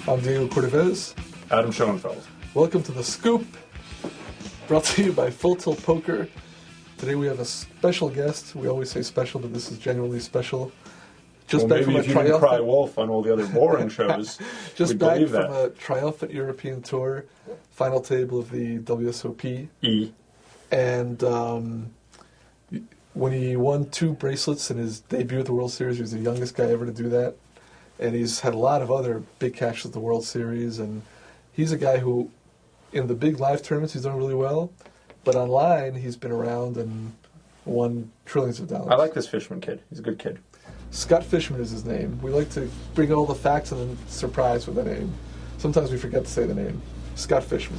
I'm Diego Cordovez. Adam Schoenfeld. Welcome to The Scoop, brought to you by Full Tilt Poker. Today we have a special guest. We always say special, but this is genuinely special. Just back maybe if you didn't cry wolf on all the other boring shows, just back from a triumphant European tour, final table of the WSOP. And when he won 2 bracelets in his debut at the World Series, he was the youngest guy ever to do that. And he's had a lot of other big cashes at the World Series. And he's a guy who, in the big live tournaments, he's done really well. But online, he's been around and won trillions of dollars. I like this Fischman kid. He's a good kid. Scott Fischman is his name. We like to bring all the facts and then surprise with the name. Sometimes we forget to say the name. Scott Fischman.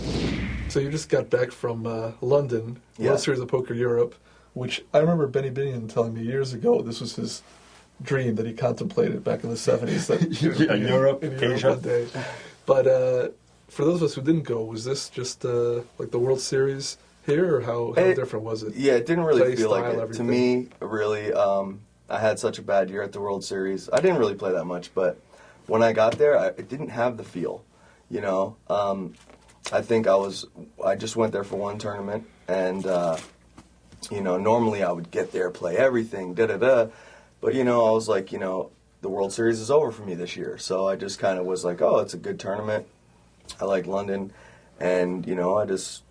So you just got back from London, World Series of Poker Europe, which I remember Benny Binion telling me years ago this was his dream that he contemplated back in the 70s. That Europe, Asia. One day. But for those of us who didn't go, was this just like the World Series here, or how different was it? Yeah, it didn't really feel like it. Everything? To me, really, I had such a bad year at the World Series. I didn't really play that much, but when I got there, it didn't have the feel, you know. I think I just went there for one tournament, and, you know, normally I would get there, play everything, da-da-da. But, you know, I was like, you know, the World Series is over for me this year. So I just kind of was like, oh, it's a good tournament. I like London. And, you know, I just...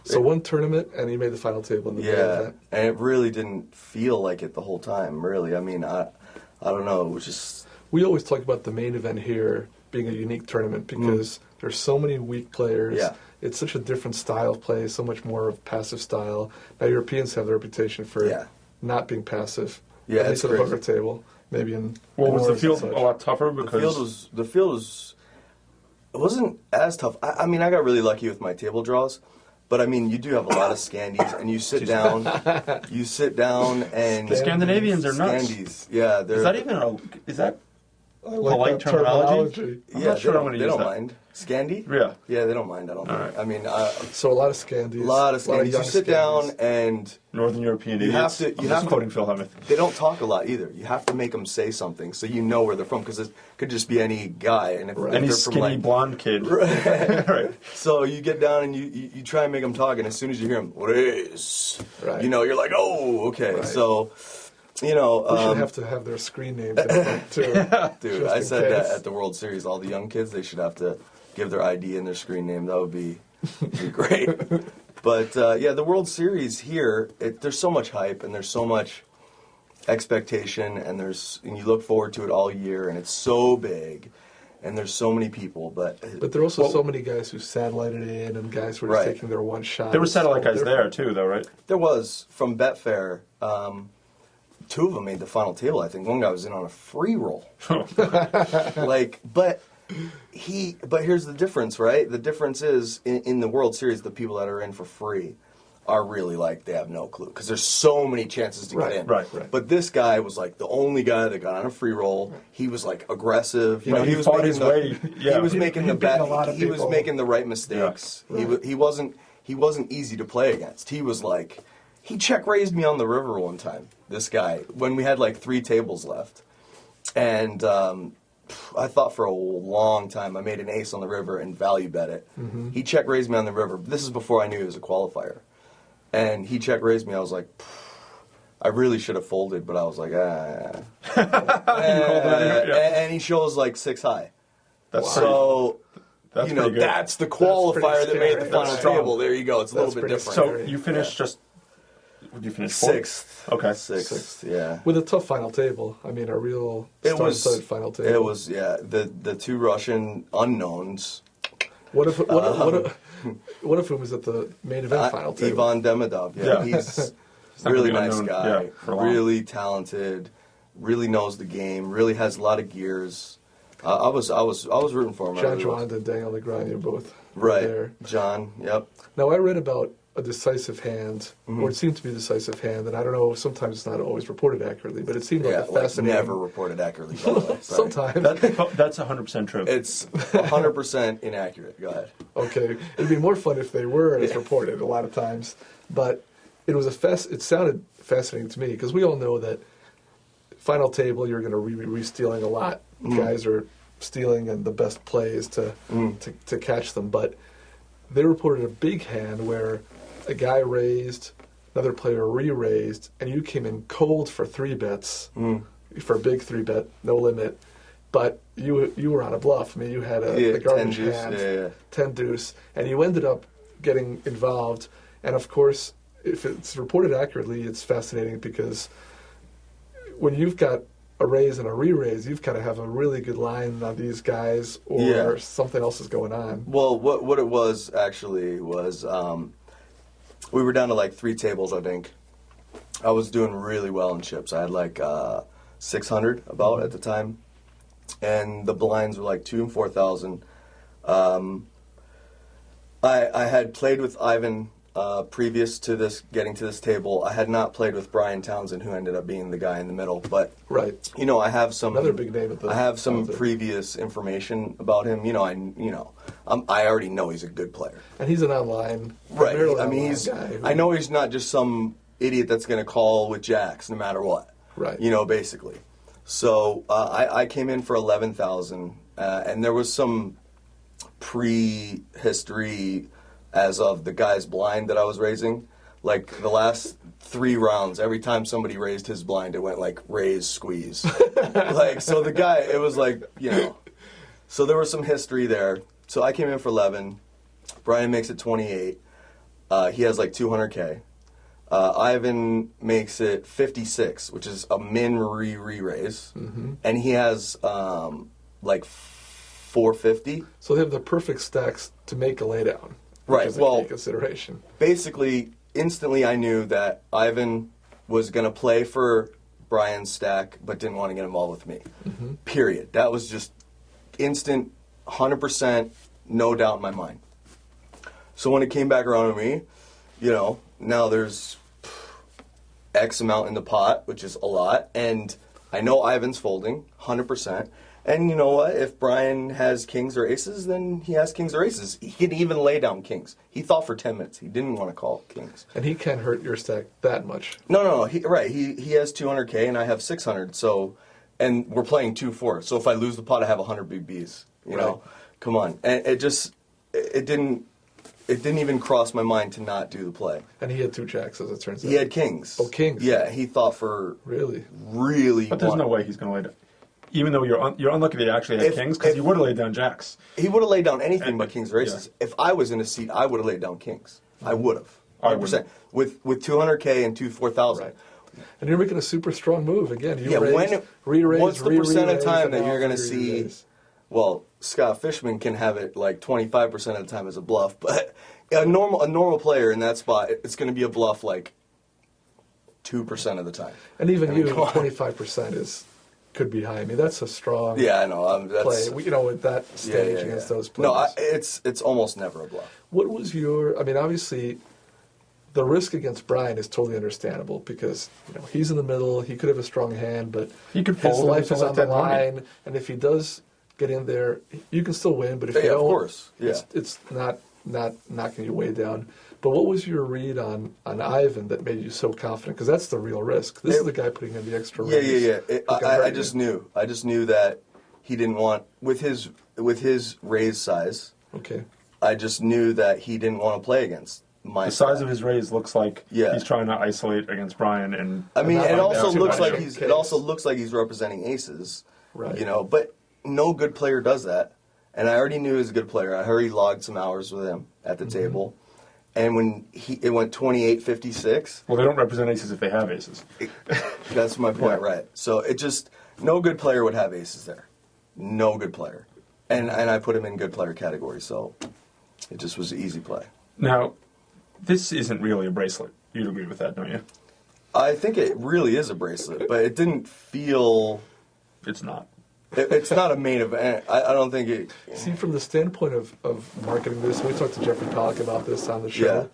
So one tournament, and you made the final table in the main event. And it really didn't feel like it the whole time, really. I mean, I don't know, it was just... We always talk about the main event here being a unique tournament because there's so many weak players. Yeah. It's such a different style of play, so much more of passive style. Now, Europeans have the reputation for not being passive. Yeah, at least at the poker table, maybe in... Was the field a lot tougher? Because The field was... It wasn't as tough. I mean, I got really lucky with my table draws. But I mean, you do have a lot of Scandies, and you sit down, and... The Scandinavians are nuts. Scandies, yeah. Is that even is that like polite terminology? I'm not sure I'm going to use that. They don't mind. Scandi? Yeah. Yeah, they don't mind, I don't think. Right. I mean... so a lot of Scandies. A lot of Scandies. You sit down and... Northern European idiots. You have to quoting Phil Hemmeth. They don't talk a lot either. You have to make them say something so you know where they're from, because it could just be any guy. And if any they're skinny from like, blonde kid. Right. So you get down and you try and make them talk, and as soon as you hear them, what is? Right. You know, you're like, oh, okay. Right. So, you know... we should have to have their screen names in front, too. Dude, I said that at the World Series. All the young kids, they should have to give their ID and their screen name. That would be great. But, yeah, the World Series here, there's so much hype and there's so much expectation, and you look forward to it all year, and it's so big, and there's so many people. But there are also so many guys who satellited in, and guys who were just taking their one shot. There were satellite guys there, too, though, right? There was. From Betfair, 2 of them made the final table, I think. One guy was in on a free roll. But here's the difference, right? The difference is, in the World Series, the people that are in for free are really like, they have no clue, because there's so many chances to get in. Right. But this guy was like the only guy that got on a free roll. He was like aggressive. You know, he was fought his way. Yeah. He was making he was making the right mistakes. Yeah. Right. He wasn't easy to play against. He was like, he check raised me on the river one time. This guy, when we had like 3 tables left, and I thought for a long time I made an ace on the river and value bet it. Mm-hmm. He check raised me on the river. This is before I knew he was a qualifier. And he check raised me. I was like, I really should have folded, but I was like, and he shows like 6 high. That's you know, that's the qualifier that made the final table. There you go. It's a little bit different. So you finished Would you finish 6th? Okay. 6th, yeah. With a tough final table. I mean, a real star-studded final table. It was, yeah. The 2 Russian unknowns. One of whom was at the main event final table. Ivan Demidov, he's a really nice guy, really talented, really knows the game, really has a lot of gears. I was rooting for him. John Juan and Daniel Negreanu both there. John, yep. Now, I read about a decisive hand, or it seemed to be a decisive hand, and I don't know, sometimes it's not always reported accurately, but it seemed like a fascinating... never reported accurately, by the way. Sometimes. That's 100% true. It's 100% inaccurate. Go ahead. Okay. It'd be more fun if they were as reported a lot of times, but it was it sounded fascinating to me, because we all know that final table, you're going to be re-stealing a lot. Guys are stealing and the best plays to catch them. But they reported a big hand where a guy raised, another player re-raised, and you came in cold for 3-bets, for a big 3-bet, no limit. But you were on a bluff. I mean, you had a garbage 10 deuce, hand, 10 deuce, and you ended up getting involved. And of course, if it's reported accurately, it's fascinating because when you've got a raise and a re-raise, you've got to have a really good line on these guys, or something else is going on. Well, what it was actually was we were down to like 3 tables, I think. I was doing really well in chips. I had like 600 about at the time. And the blinds were like 2,000 and 4,000. I had played with Ivan previous to this, getting to this table. I had not played with Brian Townsend, who ended up being the guy in the middle. But you know, I have some another big name. I have some previous information about him. You know, I already know he's a good player. And he's an online, right? I mean, I know he's not just some idiot that's going to call with jacks no matter what. Right. You know, basically. So I came in for 11,000, and there was some pre-history as of the guy's blind that I was raising. Like the last 3 rounds, every time somebody raised his blind, it went like raise, squeeze. Like, so the guy, it was like, you know. So there was some history there. So I came in for 11. Brian makes it 28. He has like 200K. Ivan makes it 56, which is a min re-raise, and he has like 450. So they have the perfect stacks to make a laydown. Right. Well, consideration. Basically, instantly I knew that Ivan was going to play for Brian's stack, but didn't want to get involved with me. Period. That was just instant, 100%, no doubt in my mind. So when it came back around to me, you know, now there's X amount in the pot, which is a lot, and I know Ivan's folding, 100%. And you know what? If Brian has kings or aces, then he has kings or aces. He can even lay down kings. He thought for 10 minutes. He didn't want to call kings. And he can't hurt your stack that much. No. He has 200K and I have 600. So, and we're playing 2-4. So if I lose the pot, I have 100 BBs. You know, come on. And it didn't even cross my mind to not do the play. And he had 2 jacks, as it turns out. He had kings. Oh, kings. Yeah, he thought for really. But there's no way he's going to lay down. Even though you're unlucky that he actually had kings, because he would have laid down jacks. He would have laid down anything but kings or aces. Yeah. If I was in a seat, I would have laid down kings. I would have. 100%. With 200K and 4,000. Right. And you're making a super strong move again. What's the percent of time that you're going to see? Well, Scott Fischman can have it like 25% of the time as a bluff, but a normal player in that spot, it's going to be a bluff like 2% of the time. And even 25% could be high. I mean, that's a strong I know. play. You know, at that stage against those players. No, it's almost never a bluff. What was your? I mean, obviously, the risk against Brian is totally understandable because he's in the middle. He could have a strong hand, but he could his life is on the line. And if he does get in there, you can still win. But if you don't, of course, it's not knocking you way down. But what was your read on Ivan that made you so confident? Because that's the real risk. This is the guy putting in the extra risk. I just knew. I just knew that he didn't want with his raise size. Okay. I just knew that he didn't want to play against my. The size of his raise looks like he's trying to isolate against Brian, and I mean, it also looks like he's representing aces. Right. You know, but no good player does that. And I already knew he was a good player. I already logged some hours with him at the table. And when it went 28-56. Well, they don't represent aces if they have aces. That's my point, right? So no good player would have aces there. No good player. And I put him in good player category, so it just was an easy play. Now, this isn't really a bracelet. You'd agree with that, don't you? I think it really is a bracelet, but it didn't feel... It's not. It's not a main event. I don't think it... See, from the standpoint of marketing this, we talked to Jeffrey Pollock about this on the show. Yeah.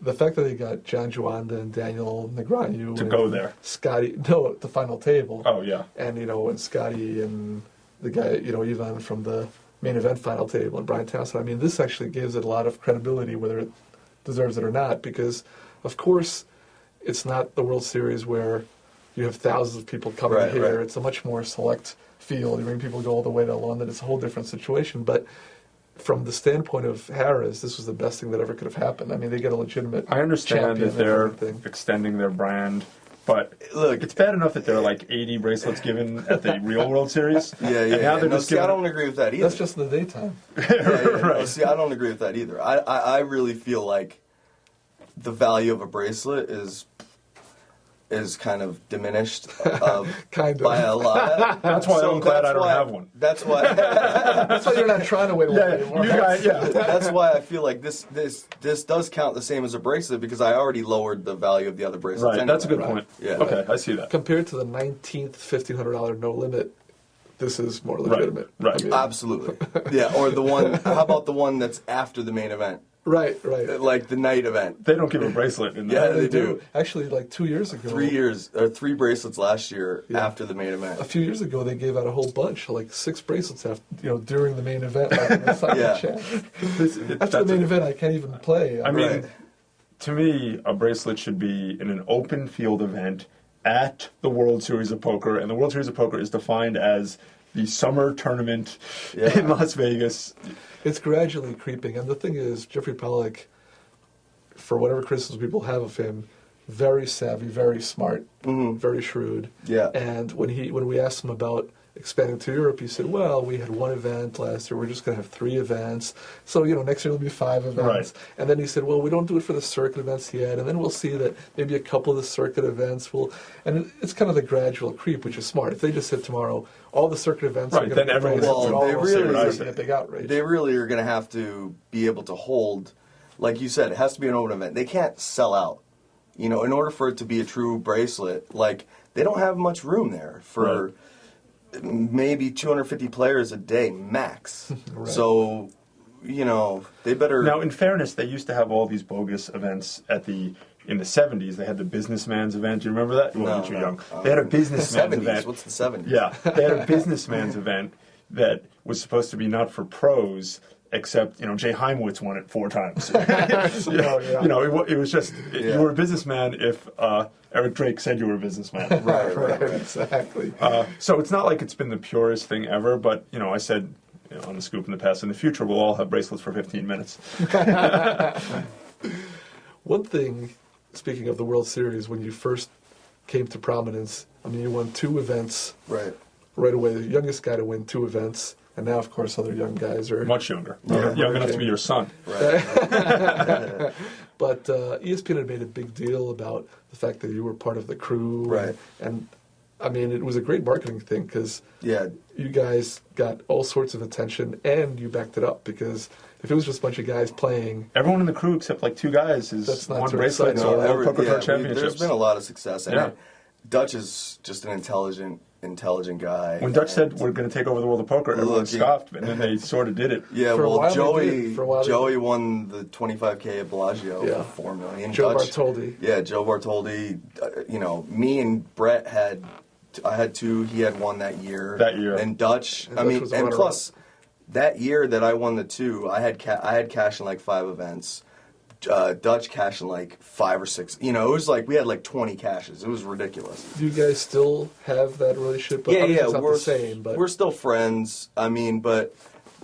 The fact that they got John Juanda and Daniel Negreanu to go there. Scotty, at the final table. Oh, yeah. And, and Scotty and the guy, Ivan from the main event final table and Brian Townsend. I mean, this actually gives it a lot of credibility, whether it deserves it or not, because, of course, it's not the World Series where you have thousands of people coming Right, here. right. It's a much more select field. You bring people go all the way to London. It's a whole different situation. But from the standpoint of Harrah's, this was the best thing that ever could have happened. I mean, they get a legitimate. I understand champion that they're and everything. extending their brand, but Look, it's bad enough that there are like 80 bracelets given at the real World Series. Yeah, And now they're No, just see, I giving. don't agree with that either. That's just in the daytime. No, Right. see, I don't agree with that either. I really feel like the value of a bracelet is kind of diminished Kind of. by a lot. That's why I'm glad I don't have one. That's why. That's why you're not trying to win one Yeah, anymore. you guys, yeah. That's why I feel like this does count the same as a bracelet because I already lowered the value of the other bracelets. Right, anyway. that's a good Right. point. Yeah. Okay, I see that. Compared to the 19th $1,500 no limit, this is more legitimate. right. I mean, Absolutely. Yeah, or the one. How about the one that's after the main event, right. like the night event? They don't give a bracelet in Yeah, that. they do. Actually, like 2 years ago. 3 bracelets last year Yeah. after the main event. A few years ago, they gave out a whole bunch, like 6 bracelets after, during the main event. Like in the second Yeah. champ. This- After that's the main a- event, I can't even play. I mean, Right. to me, a bracelet should be in an open field event at the World Series of Poker, and the World Series of Poker is defined as the summer tournament Yeah. in Las Vegas. It's gradually creeping. And the thing is, Jeffrey Pollack, for whatever criticism people have of him, very savvy, very smart, very shrewd. Yeah. And when we asked him about expanding to Europe, he said, well, we had 1 event last year. We're just going to have 3 events. So, next year there'll be 5 events. Right. And then he said, well, we don't do it for the circuit events yet. And then we'll see that maybe a couple of the circuit events will... And it's kind of the gradual creep, which is smart. If they just said tomorrow, all the circuit events Right, are going then to everyone's- Well, they really- be a big outrage. They really are going to have to be able to hold, like you said, it has to be an open event. They can't sell out. In order for it to be a true bracelet, like, they don't have much room there for... Right. Maybe 250 players a day max. Right. So, they better. Now, in fairness, they used to have all these bogus events in the 70s. They had the businessman's event. Do you remember that? You No, weren't too no. young. They had a businessman's 70s. event. What's the 70s? Yeah, they had a businessman's event that was supposed to be not for pros, except Jay Heimowitz won it 4 times. It was just Yeah. you were a businessman if Eric Drake said you were a businessman. Right. Exactly. So it's not like it's been the purest thing ever, but I said on the scoop in the past, in the future we'll all have bracelets for 15 minutes. One thing, speaking of the World Series, when you first came to prominence, I mean, you won 2 events Right. away. The youngest guy to win 2 events, and now, of course, other young guys are... Much younger, Yeah. young enough to be your son. Right. But ESPN had made a big deal about the fact that you were part of the crew. Right. And I mean, it was a great marketing thing because Yeah. you guys got all sorts of attention and you backed it up because if it was just a bunch of guys playing... Everyone in the crew except like 2 guys is That's not won too bracelets exciting. or No, World Poker Tour there's championships. been a lot of success. And Yeah. Dutch is just an intelligent guy. When Dutch and- said we're going to take over the world of poker, everyone Look, scoffed, and then they sort of did it. Yeah, For a well, while they did. For a while they Joey did. won the 25K at Bellagio Yeah. for $4 million. Joe Dutch- Bartoldi. Yeah, Joe Bartoldi. Me and Brett I had 2. He had 1 that year. And Dutch. And Dutch was a runner-up. Plus, that year that I won the 2, I had cash in like 5 events. Dutch cash in like 5 or 6. It was like we had like 20 cashes. It was ridiculous. Do you guys still have that relationship? Yeah, Obviously yeah, it's not we're the same, but... we're still friends. I mean, but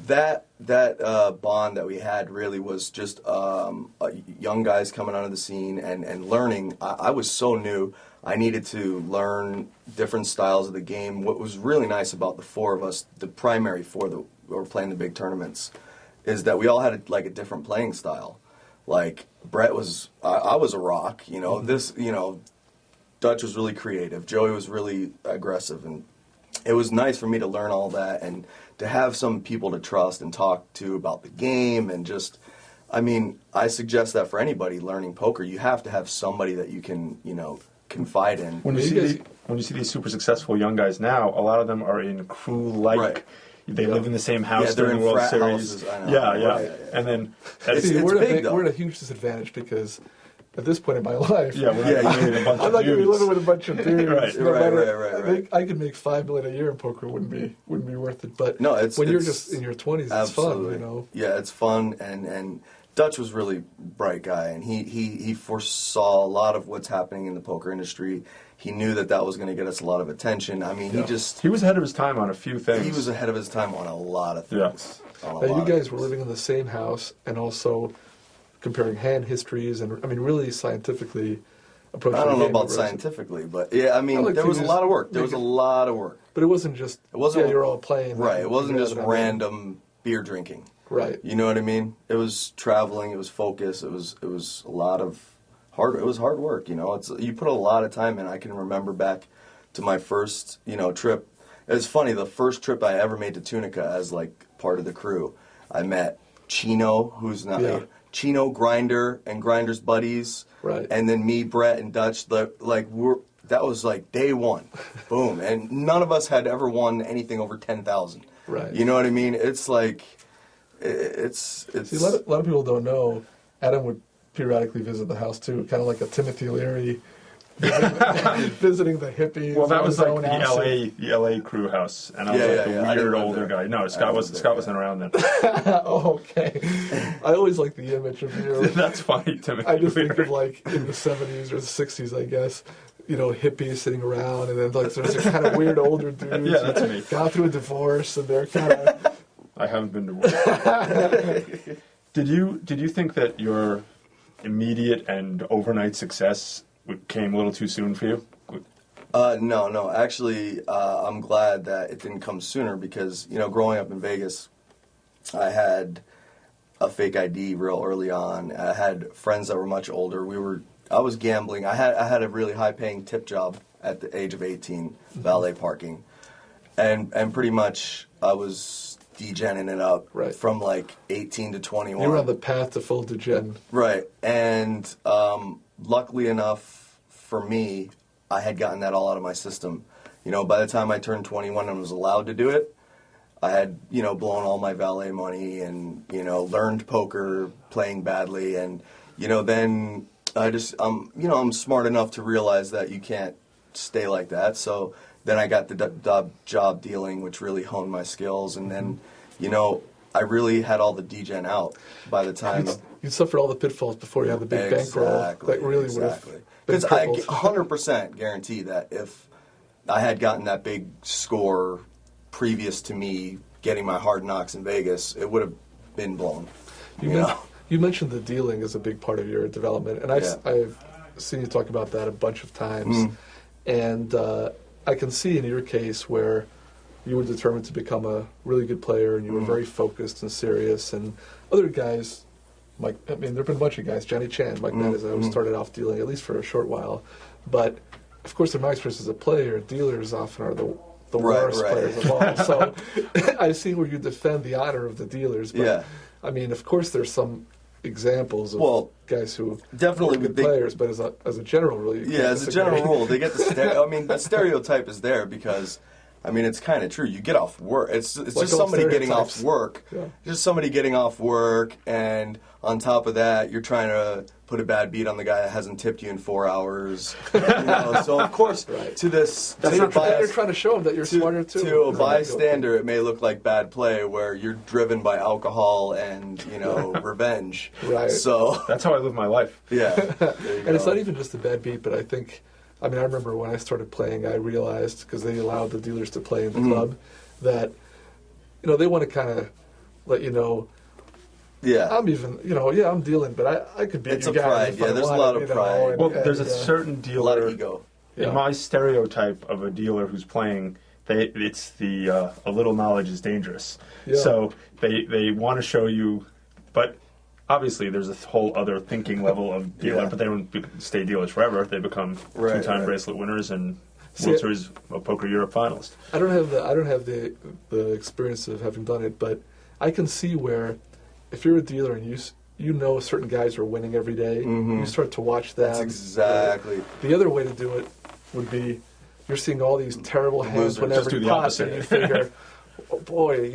that bond that we had really was just young guys coming onto the scene and learning. I was so new. I needed to learn different styles of the game. What was really nice about the 4 of us, the primary 4 that were playing the big tournaments, is that we all had like a different playing style. Like Brett was, I was a rock. Dutch was really creative. Joey was really aggressive, and it was nice for me to learn all that and to have some people to trust and talk to about the game and just. I mean, I suggest that for anybody learning poker, you have to have somebody that you can, confide in. When you see these super successful young guys now, a lot of them are in crew-like. Right. They live in the same house Yeah, they're during in the World frat Series. houses, I know. Yeah. Right. And then See, It's we're, big, though. we're at a huge disadvantage because at this point in my life, we're not living with a bunch I'm of not going to be dudes. living with a bunch of dudes. Right. No Right, matter- right, I right. think I could make $5 million a year in poker. Wouldn't be worth it. But No, when you're it's- just in your 20s, it's Absolutely. fun. Yeah, it's fun, and Dutch was really bright guy, and he foresaw a lot of what's happening in the poker industry. He knew that was going to get us a lot of attention. I mean, he was ahead of his time on a few things. He was ahead of his time on a lot of things. Yeah. Now, you guys were living in the same house and also comparing hand histories and, I mean, really scientifically approaching I don't know the game about scientifically, but yeah, I mean, there was a lot of work. There was a lot of work. But it wasn't just, you're all playing. Right, it wasn't just random beer drinking. Right. You know what I mean? It was traveling, it was focus, it was a lot of it was hard work, you know. You put a lot of time in. I can remember back to my first, trip. It's funny, the first trip I ever made to Tunica as like part of the crew, I met Chino, who's not Chino, Grinder, and Grinder's buddies. Right. And then me, Brett, and Dutch, that was like day one. Boom. And none of us had ever won anything over 10,000. Right. You know what I mean? It's like it's See, a lot of people don't know Adam would periodically visit the house too, kind of like a Timothy Leary visiting the hippies. Well, that was like the LA crew house, and I was like the weird older guy. No, Scott wasn't around then. Oh, okay. I always like the image of you. That's funny to me. I just think of like in the 70s or the 60s, I guess. Hippies sitting around, and then like there's a kind of weird older dudes. Yeah, that's me. Got through a divorce, and they're kind of. I haven't been divorced. Did you think that your immediate and overnight success came a little too soon for you? No. Actually, I'm glad that it didn't come sooner because, growing up in Vegas, I had a fake ID real early on. I had friends that were much older. I was gambling. I had a really high-paying tip job at the age of 18, valet parking. And pretty much I was degenning it up from like 18 to 21. You were on the path to full degen. Right. And luckily enough for me, I had gotten that all out of my system. By the time I turned 21 and was allowed to do it, I had, blown all my valet money and, learned poker, playing badly. And, then I'm smart enough to realize that you can't stay like that. So then I got the job dealing, which really honed my skills. And then, I really had all the degen out by the time. You suffered all the pitfalls before you had the big bankroll. That really would have. Because I 100% guarantee that if I had gotten that big score previous to me getting my hard knocks in Vegas, it would have been blown. You mentioned the dealing as a big part of your development, and I've seen you talk about that a bunch of times. And I can see in your case where you were determined to become a really good player, and you were very focused and serious. And other guys, there have been a bunch of guys, Johnny Chan, Mike Mendes, who started off dealing, at least for a short while. But, of course, in my experience as a player, dealers often are the worst players of all. So I see where you defend the honor of the dealers. But, of course, there's some examples of guys who definitely are good players, but as a general rule, as a general rule, they get the the stereotype is there because it's kind of true. You get off work. It's like just somebody getting off work. Yeah. Just somebody getting off work, and on top of that, you're trying to put a bad beat on the guy that hasn't tipped you in 4 hours. So of course, to this, you're trying to show them that you're smarter too. To a bystander, it may look like bad play, where you're driven by alcohol and revenge. Right. So that's how I live my life. Yeah. And it's not even just a bad beat, but I think. I remember when I started playing, I realized, because they allowed the dealers to play in the club, that, they want to kind of let you know, I'm even, I'm dealing, but I could beat you guys. Pride. There's a lot of pride. There's a certain dealer. A lot of ego. In my stereotype of a dealer who's playing, it's the a little knowledge is dangerous. Yeah. So they want to show you, but obviously there's a whole other thinking level of dealer, but they don't stay dealers forever. They become two-time bracelet winners and World Series of Poker Europe finalists. I don't have the experience of having done it, but I can see where if you're a dealer and you know certain guys are winning every day, you start to watch that. That's exactly. The other way to do it would be you're seeing all these terrible hands when every pot, and you figure, oh boy,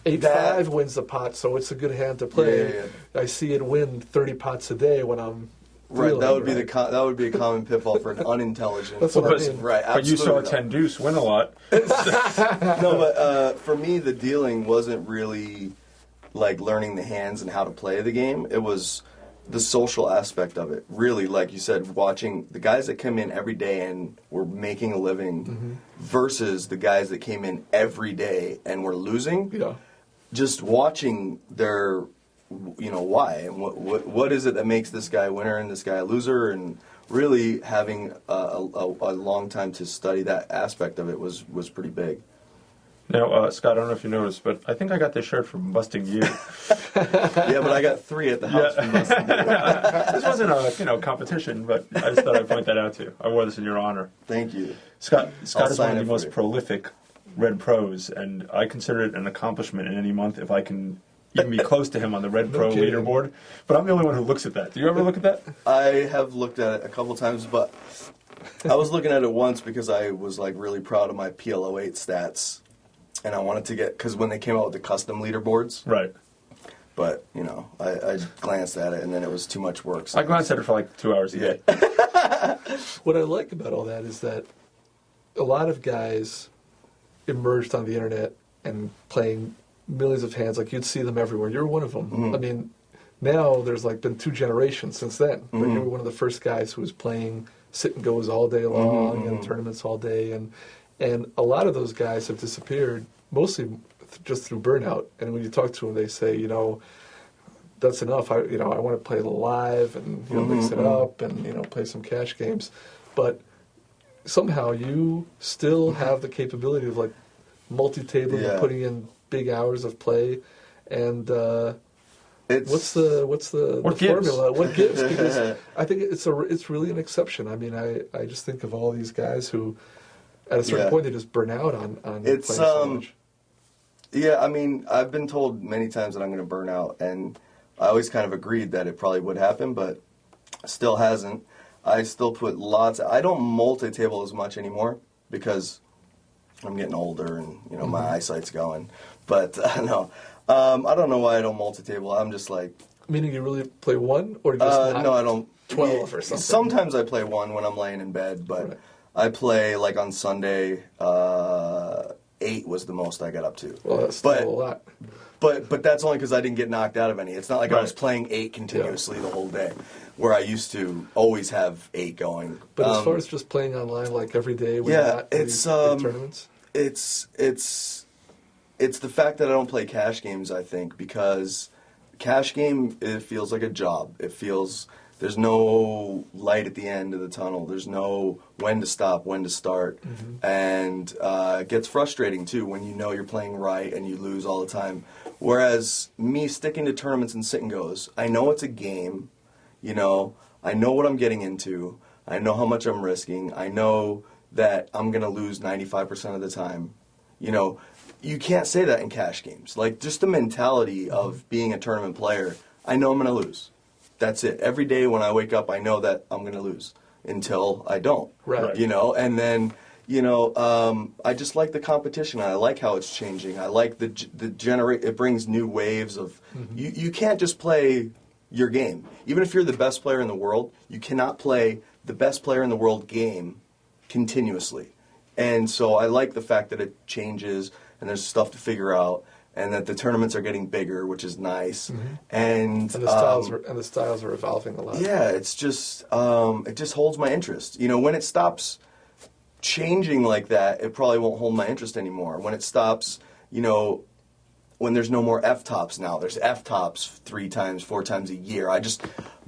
8-5 wins the pot, so it's a good hand to play. Yeah. I see it win 30 pots a day when I'm dealing, that would be a common pitfall for an unintelligent. That's what I mean. Right, but you saw 10 deuce win a lot. No, but for me, the dealing wasn't really like learning the hands and how to play the game. It was the social aspect of it. Really, like you said, watching the guys that come in every day and were making a living versus the guys that came in every day and were losing. Yeah. Just watching their, why and what is it that makes this guy a winner and this guy a loser, and really having a long time to study that aspect of it was pretty big. Now, Scott, I don't know if you noticed, but I think I got this shirt from Busting You. Yeah, but I got 3 at the house from Busting You. This wasn't a competition, but I just thought I'd point that out to you. I wore this in your honor. Thank you. Scott is one of the most you. prolific Red pros, and I consider it an accomplishment in any month if I can even be close to him on the Red Pro leaderboard. But I'm the only one who looks at that. Do you ever look at that? I have looked at it a couple times, but I was looking at it once because I was like really proud of my PLO8 stats. And I wanted to get, because when they came out with the custom leaderboards. Right. But, I glanced at it and then it was too much work. So I glanced at it for like 2 hours a day. What I like about all that is that a lot of guys emerged on the internet and playing millions of hands. Like, you'd see them everywhere. You're one of them. Mm-hmm. I mean, now there's like been 2 generations since then. But you were one of the first guys who was playing sit and goes all day long and tournaments all day. And a lot of those guys have disappeared, mostly just through burnout. And when you talk to them, they say, that's enough. I want to play a little live and mix it up and play some cash games. But somehow you still have the capability of like multitabling and putting in big hours of play. And what's the formula? What gives? Because I think it's really an exception. I mean, I just think of all these guys who, at a certain point, they just burn out on playing so much. Yeah, I mean, I've been told many times that I'm going to burn out, and I always kind of agreed that it probably would happen, but still hasn't. I still put I don't multi-table as much anymore because I'm getting older and, my eyesight's going. But, no, I don't know why I don't multi-table. I'm just like... Meaning you really play one, or just not no, I don't. 12 or something? Sometimes I play one when I'm laying in bed, but... Right. I play, like, on Sunday, 8 was the most I got up to. Well, that's still a lot. But that's only because I didn't get knocked out of any. It's not like I was playing 8 continuously the whole day, where I used to always have 8 going. But as far as just playing online, like, every day when you're not in these big tournaments? It's the fact that I don't play cash games, I think, because cash game, it feels like a job. It feels... There's no light at the end of the tunnel. There's no when to stop, when to start. And it gets frustrating, too, when you're playing right and you lose all the time. Whereas me sticking to tournaments and sit and goes, I know it's a game. I know what I'm getting into. I know how much I'm risking. I know that I'm going to lose 95% of the time. You can't say that in cash games. Like, just the mentality of being a tournament player, I know I'm going to lose. That's it. Every day when I wake up, I know that I'm going to lose until I don't. Right. And then, I just like the competition. I like how it's changing. I like it brings new waves of, you can't just play your game. Even if you're the best player in the world, you cannot play the best player in the world game continuously. And so I like the fact that it changes and there's stuff to figure out. And that the tournaments are getting bigger, which is nice, and the styles are evolving a lot. Yeah, it's just it just holds my interest. When it stops changing like that, it probably won't hold my interest anymore. When it stops, when there's no more F-tops now, there's F-tops 3 times, 4 times a year. I know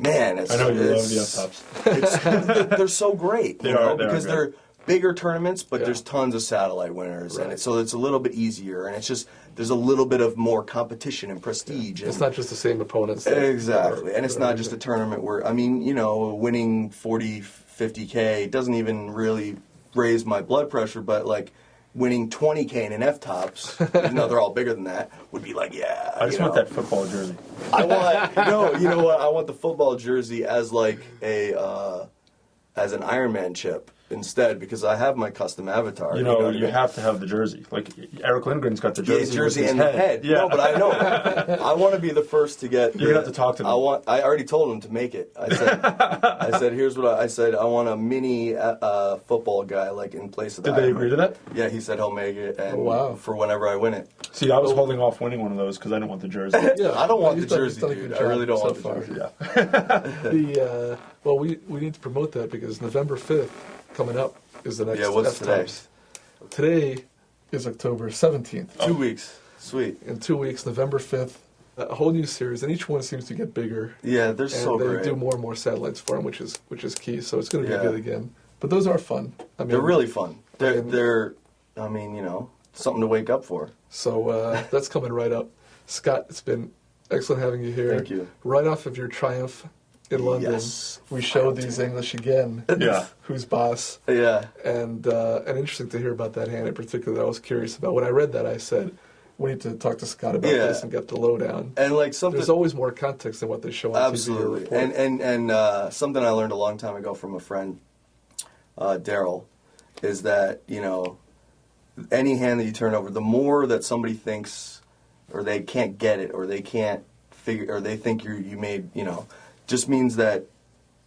you love the F-tops. They're so great, because they're bigger tournaments, but there's tons of satellite winners, and so it's a little bit easier, and it's just there's a little bit of more competition and prestige. It's not just the same opponents. Exactly, and it's not just a tournament where, winning 40, 50K doesn't even really raise my blood pressure, but like winning 20K in an F-tops, even though they're all bigger than that, would be like, yeah. I just want that football jersey. I want, you know what? I want the football jersey as like as an Iron Man chip. instead because I have my custom avatar. You know what I mean? have to have the jersey. Like Eric Lindgren's got the jersey. Jersey with his and the head. Yeah. No, but I know. I want to be the first to get. You're gonna have to talk to them. I already told him to make it. I said, here's what I said. I want a mini football guy like in place of that. Did they agree to that? Yeah, he said he'll make it, and wow. for whenever I win it. See, I was holding off winning one of those because I didn't want the jersey. Yeah, I don't want the you've done- jersey, you've done a dude. good I really job don't so want the far. jersey. Yeah. Well, we need to promote that because November 5th coming up is the next. Yeah, what's today? F-Tops. Today is October 17th. 2 weeks. Sweet. In 2 weeks, November 5th, a whole new series, and each one seems to get bigger. Yeah, they're And so they great. do more and more satellites for them, which is key. So it's going to be Yeah. good again. But those are fun. I mean, They're really fun. mean- They're I mean, you know, something to wake up for. So that's coming right up. Scott, it's been excellent having you here. Thank you. Right off of your triumph in London, Yes. we showed these English again. Yeah. Who's boss? Yeah. And interesting to hear about that hand in particular. I was curious about. When I read that, I said, we need to talk to Scott about Yeah. this and get the lowdown. And like something There's always more context than what they show on absolutely. TV or report. And something I learned a long time ago from a friend, Daryl, is that, you know, any hand that you turn over, the more that somebody thinks or they can't get it or they can't figure or they think you made, you know, just means that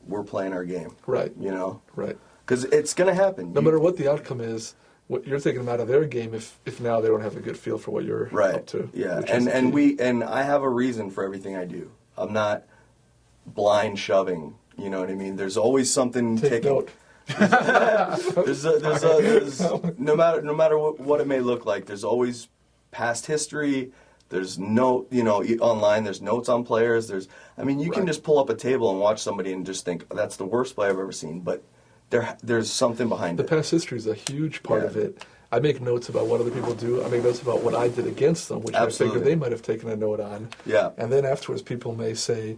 we're playing our game. Right. You know? Right. Because it's going to happen. No matter what the outcome is, what you're taking them out of their game if now they don't have a good feel for what you're right. up to. Yeah. which is And key. I have a reason for everything I do. I'm not blind shoving. You know what I mean? There's always something Take ticking. note. There's no matter what it may look like, there's always past history. There's online. There's notes on players. You can just pull up a table and watch somebody and just think that's the worst play I've ever seen. But there's something behind The it. past history is a huge part Yeah. of it. I make notes about what other people do. I make notes about what I did against them, which Absolutely. I figure they might have taken a note on. Yeah. And then afterwards, people may say,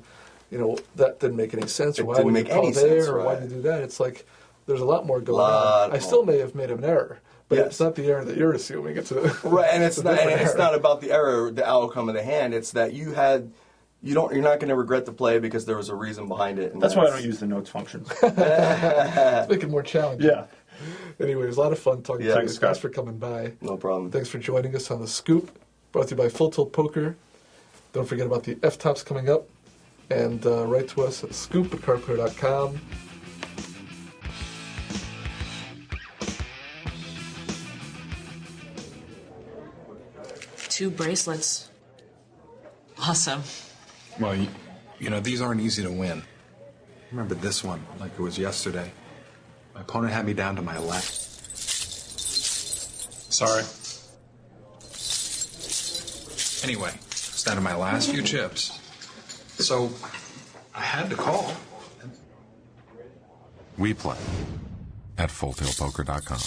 you know, that didn't make any sense. Or It why didn't would make you call any there? sense, Or why right. did you do that? It's like there's a lot more going Lot on. I more. still may have made an error, but Yes. it's not the error that you're assuming. It's a Right, and it's a not. And different it's error. not about the error, the outcome of the hand. It's that you're not going to regret the play because there was a reason behind it. And That's why I don't use the notes function. It's making it more challenging. Yeah. Anyways, a lot of fun talking to you. Thanks, Scott. Thanks for coming by. No problem. Thanks for joining us on The Scoop, brought to you by Full Tilt Poker. Don't forget about the F-Tops coming up. And write to us at scoop@cardplayer.com. Two bracelets. Awesome. Well, you know, these aren't easy to win. I remember this one like it was yesterday. My opponent had me down to my left. Sorry. Anyway, it's down to my last few chips. So, I had to call. We play at FullTailPoker.com.